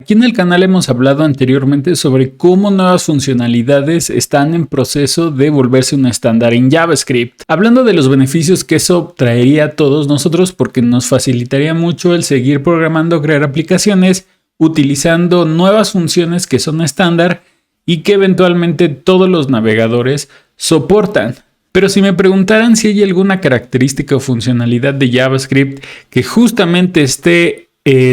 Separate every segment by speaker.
Speaker 1: Aquí en el canal hemos hablado anteriormente sobre cómo nuevas funcionalidades están en proceso de volverse un estándar en JavaScript. Hablando de los beneficios que eso traería a todos nosotros, porque nos facilitaría mucho el seguir programando, crear aplicaciones, utilizando nuevas funciones que son estándar y que eventualmente todos los navegadores soportan. Pero si me preguntaran si hay alguna característica o funcionalidad de JavaScript que justamente esté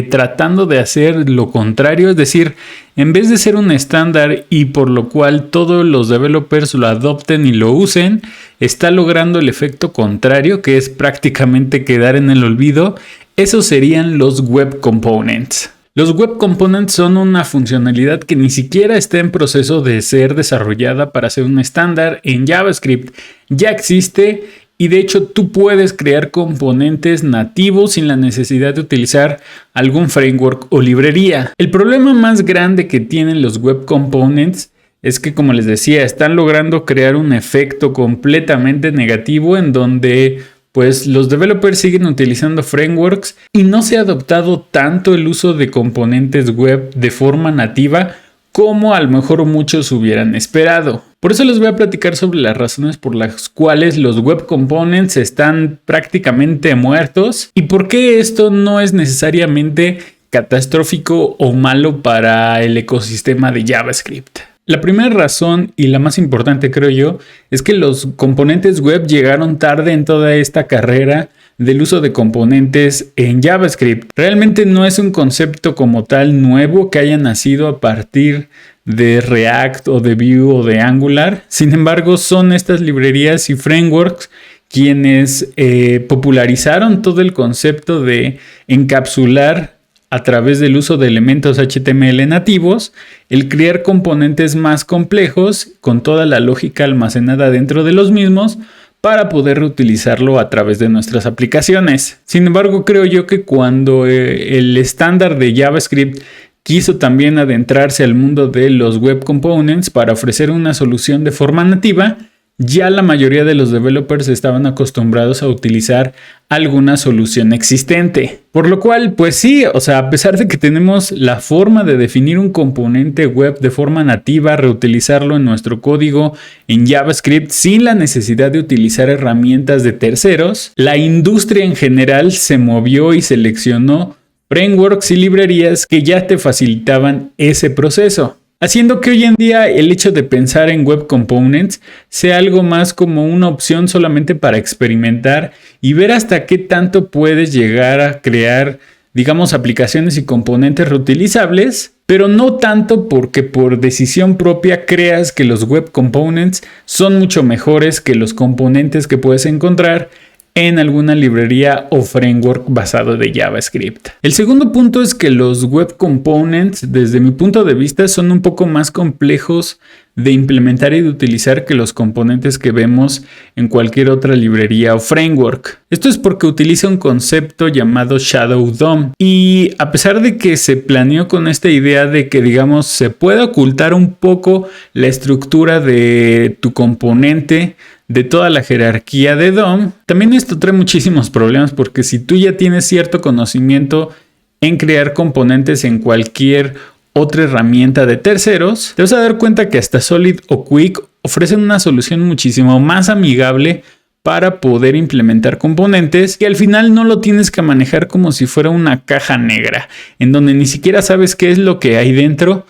Speaker 1: tratando de hacer lo contrario, es decir, en vez de ser un estándar y por lo cual todos los developers lo adopten y lo usen, está logrando el efecto contrario, que es prácticamente quedar en el olvido, esos serían los Web Components. Los Web Components son una funcionalidad que ni siquiera está en proceso de ser desarrollada para ser un estándar en JavaScript. Ya existe y de hecho tú puedes crear componentes nativos sin la necesidad de utilizar algún framework o librería. El problema más grande que tienen los Web Components es que, como les decía, están logrando crear un efecto completamente negativo en donde pues los developers siguen utilizando frameworks y no se ha adoptado tanto el uso de componentes web de forma nativa como a lo mejor muchos hubieran esperado. Por eso les voy a platicar sobre las razones por las cuales los web components están prácticamente muertos y por qué esto no es necesariamente catastrófico o malo para el ecosistema de JavaScript. La primera razón y la más importante, creo yo, es que los componentes web llegaron tarde en toda esta carrera del uso de componentes en JavaScript. Realmente no es un concepto como tal nuevo que haya nacido a partir de React o de Vue o de Angular. Sin embargo, son estas librerías y frameworks quienes popularizaron todo el concepto de encapsular a través del uso de elementos HTML nativos, el crear componentes más complejos con toda la lógica almacenada dentro de los mismos para poder reutilizarlo a través de nuestras aplicaciones. Sin embargo, creo yo que cuando el estándar de JavaScript quiso también adentrarse al mundo de los Web Components para ofrecer una solución de forma nativa, ya la mayoría de los developers estaban acostumbrados a utilizar alguna solución existente. Por lo cual, pues sí, a pesar de que tenemos la forma de definir un componente web de forma nativa, reutilizarlo en nuestro código en JavaScript sin la necesidad de utilizar herramientas de terceros, la industria en general se movió y seleccionó frameworks y librerías que ya te facilitaban ese proceso, haciendo que hoy en día el hecho de pensar en Web Components sea algo más como una opción solamente para experimentar y ver hasta qué tanto puedes llegar a crear, digamos, aplicaciones y componentes reutilizables, pero no tanto porque por decisión propia creas que los Web Components son mucho mejores que los componentes que puedes encontrar en alguna librería o framework basado de JavaScript. El segundo punto es que los Web Components, desde mi punto de vista, son un poco más complejos de implementar y de utilizar que los componentes que vemos en cualquier otra librería o framework. Esto es porque utiliza un concepto llamado Shadow DOM y a pesar de que se planeó con esta idea de que, digamos, se puede ocultar un poco la estructura de tu componente de toda la jerarquía de DOM, también esto trae muchísimos problemas porque si tú ya tienes cierto conocimiento en crear componentes en cualquier otra herramienta de terceros, te vas a dar cuenta que hasta Solid o Quick ofrecen una solución muchísimo más amigable para poder implementar componentes y al final no lo tienes que manejar como si fuera una caja negra, en donde ni siquiera sabes qué es lo que hay dentro.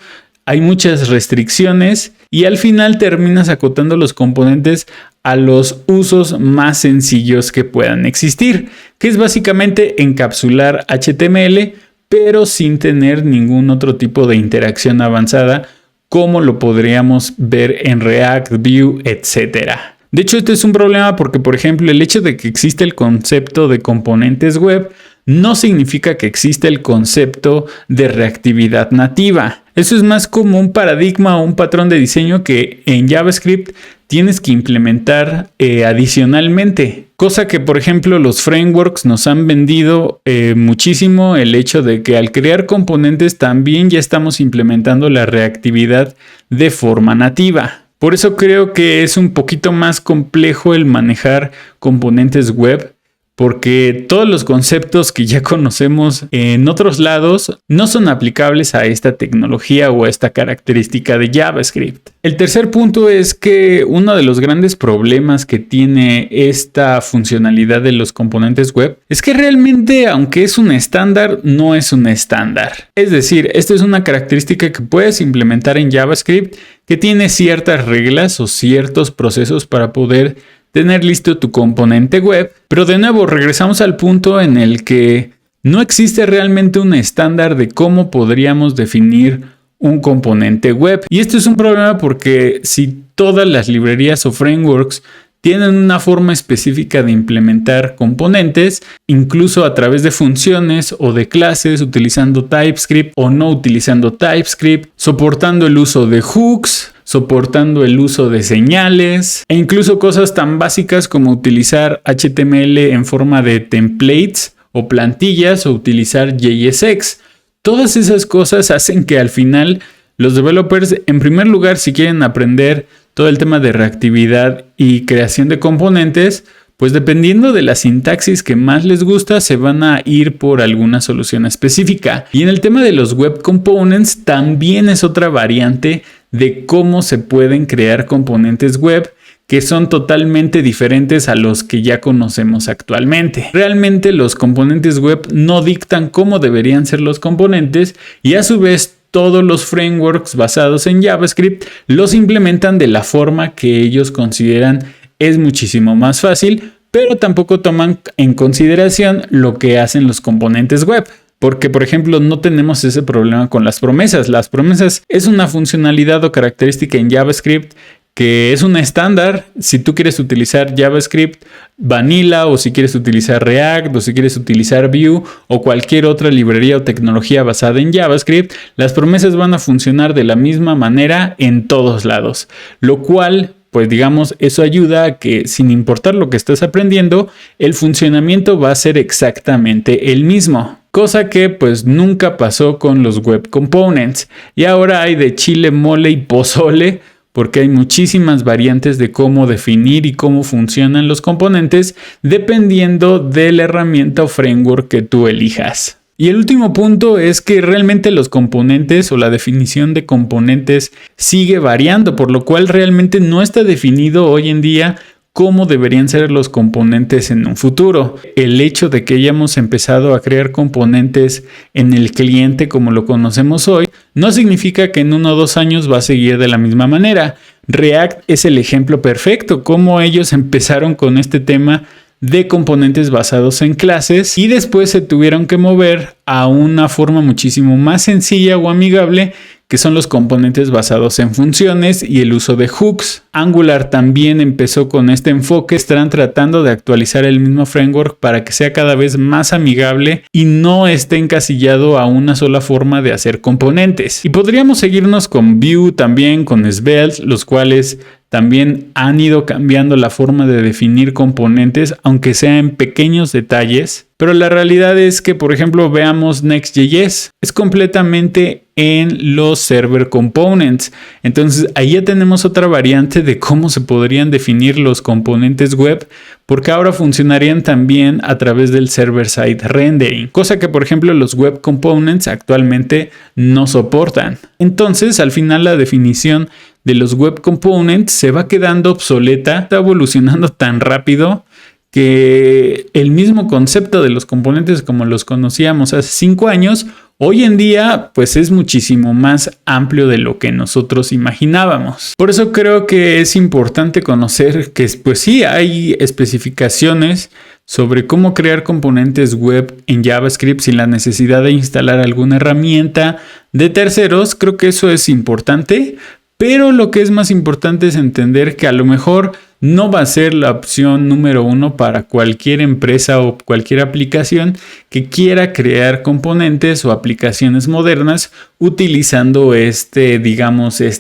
Speaker 1: Hay muchas restricciones y al final terminas acotando los componentes a los usos más sencillos que puedan existir, que es básicamente encapsular HTML, pero sin tener ningún otro tipo de interacción avanzada como lo podríamos ver en React, Vue, etc. De hecho, esto es un problema porque, por ejemplo, el hecho de que existe el concepto de componentes web no significa que exista el concepto de reactividad nativa. Eso es más como un paradigma o un patrón de diseño que en JavaScript tienes que implementar adicionalmente. Cosa que, por ejemplo, los frameworks nos han vendido muchísimo el hecho de que al crear componentes también ya estamos implementando la reactividad de forma nativa. Por eso creo que es un poquito más complejo el manejar componentes web, porque todos los conceptos que ya conocemos en otros lados no son aplicables a esta tecnología o a esta característica de JavaScript. El tercer punto es que uno de los grandes problemas que tiene esta funcionalidad de los componentes web es que realmente, aunque es un estándar, no es un estándar. Es decir, esta es una característica que puedes implementar en JavaScript que tiene ciertas reglas o ciertos procesos para poder tener listo tu componente web, pero de nuevo regresamos al punto en el que no existe realmente un estándar de cómo podríamos definir un componente web. Y esto es un problema porque si todas las librerías o frameworks tienen una forma específica de implementar componentes, incluso a través de funciones o de clases, utilizando TypeScript o no utilizando TypeScript, soportando el uso de hooks, soportando el uso de señales e incluso cosas tan básicas como utilizar HTML en forma de templates o plantillas o utilizar JSX. Todas esas cosas hacen que al final los developers, en primer lugar, si quieren aprender todo el tema de reactividad y creación de componentes, pues dependiendo de la sintaxis que más les gusta, se van a ir por alguna solución específica. Y en el tema de los web components también es otra variante de cómo se pueden crear componentes web que son totalmente diferentes a los que ya conocemos actualmente. Realmente los componentes web no dictan cómo deberían ser los componentes y a su vez todos los frameworks basados en JavaScript los implementan de la forma que ellos consideran es muchísimo más fácil, pero tampoco toman en consideración lo que hacen los componentes web. Porque, por ejemplo, no tenemos ese problema con las promesas. Las promesas es una funcionalidad o característica en JavaScript que es un estándar. Si tú quieres utilizar JavaScript Vanilla o si quieres utilizar React o si quieres utilizar Vue o cualquier otra librería o tecnología basada en JavaScript, las promesas van a funcionar de la misma manera en todos lados. Lo cual, pues digamos, eso ayuda a que sin importar lo que estés aprendiendo, el funcionamiento va a ser exactamente el mismo. Cosa que pues nunca pasó con los web components. Y ahora hay de chile, mole y pozole, porque hay muchísimas variantes de cómo definir y cómo funcionan los componentes dependiendo de la herramienta o framework que tú elijas. Y el último punto es que realmente los componentes o la definición de componentes sigue variando, por lo cual realmente no está definido hoy en día cómo deberían ser los componentes en un futuro. El hecho de que hayamos empezado a crear componentes en el cliente como lo conocemos hoy, no significa que en 1 o 2 años va a seguir de la misma manera. React es el ejemplo perfecto, cómo ellos empezaron con este tema de componentes basados en clases y después se tuvieron que mover a una forma muchísimo más sencilla o amigable que son los componentes basados en funciones y el uso de hooks. Angular también empezó con este enfoque, están tratando de actualizar el mismo framework para que sea cada vez más amigable y no esté encasillado a una sola forma de hacer componentes. Y podríamos seguirnos con Vue también, con Svelte, los cuales también han ido cambiando la forma de definir componentes, aunque sea en pequeños detalles. Pero la realidad es que, por ejemplo, veamos Next.js. Es completamente en los server components. Entonces, ahí ya tenemos otra variante de cómo se podrían definir los componentes web, porque ahora funcionarían también a través del server-side rendering, cosa que, por ejemplo, los web components actualmente no soportan. Entonces, al final, la definición de los web components se va quedando obsoleta, está evolucionando tan rápido que el mismo concepto de los componentes como los conocíamos hace 5 años, hoy en día pues es muchísimo más amplio de lo que nosotros imaginábamos. Por eso creo que es importante conocer que pues sí hay especificaciones sobre cómo crear componentes web en JavaScript sin la necesidad de instalar alguna herramienta de terceros. Creo que eso es importante. Pero lo que es más importante es entender que a lo mejor no va a ser la opción número 1 para cualquier empresa o cualquier aplicación que quiera crear componentes o aplicaciones modernas utilizando este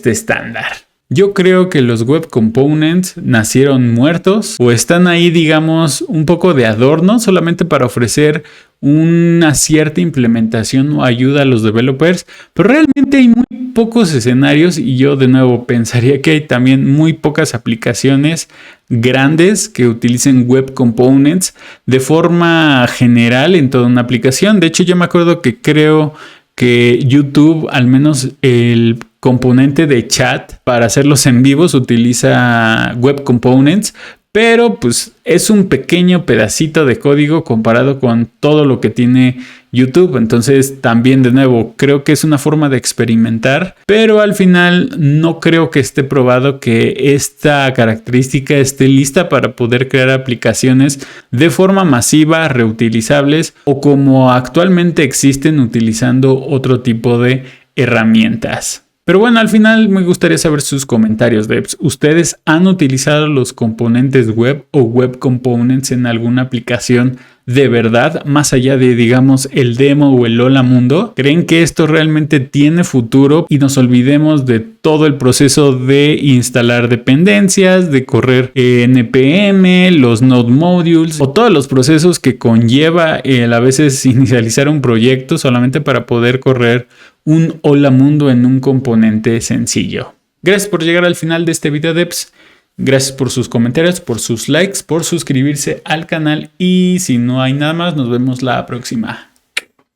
Speaker 1: estándar. Yo creo que los web components nacieron muertos o están ahí, digamos, un poco de adorno solamente para ofrecer una cierta implementación o ayuda a los developers, pero realmente hay muy pocos escenarios y yo de nuevo pensaría que hay también muy pocas aplicaciones grandes que utilicen Web Components de forma general en toda una aplicación. De hecho, yo me acuerdo que creo que YouTube, al menos el componente de chat para hacerlos en vivos, utiliza Web Components, pero pues es un pequeño pedacito de código comparado con todo lo que tiene YouTube. Entonces también de nuevo creo que es una forma de experimentar, pero al final no creo que esté probado que esta característica esté lista para poder crear aplicaciones de forma masiva, reutilizables o como actualmente existen utilizando otro tipo de herramientas. Pero bueno, al final me gustaría saber sus comentarios, devs. ¿Ustedes han utilizado los componentes web o web components en alguna aplicación de verdad, más allá de, digamos, el demo o el hola mundo? ¿Creen que esto realmente tiene futuro y nos olvidemos de todo el proceso de instalar dependencias, de correr npm, los node modules o todos los procesos que conlleva a veces inicializar un proyecto solamente para poder correr un hola mundo en un componente sencillo? Gracias por llegar al final de este video, devs. Gracias por sus comentarios, por sus likes, por suscribirse al canal y si no hay nada más, nos vemos la próxima.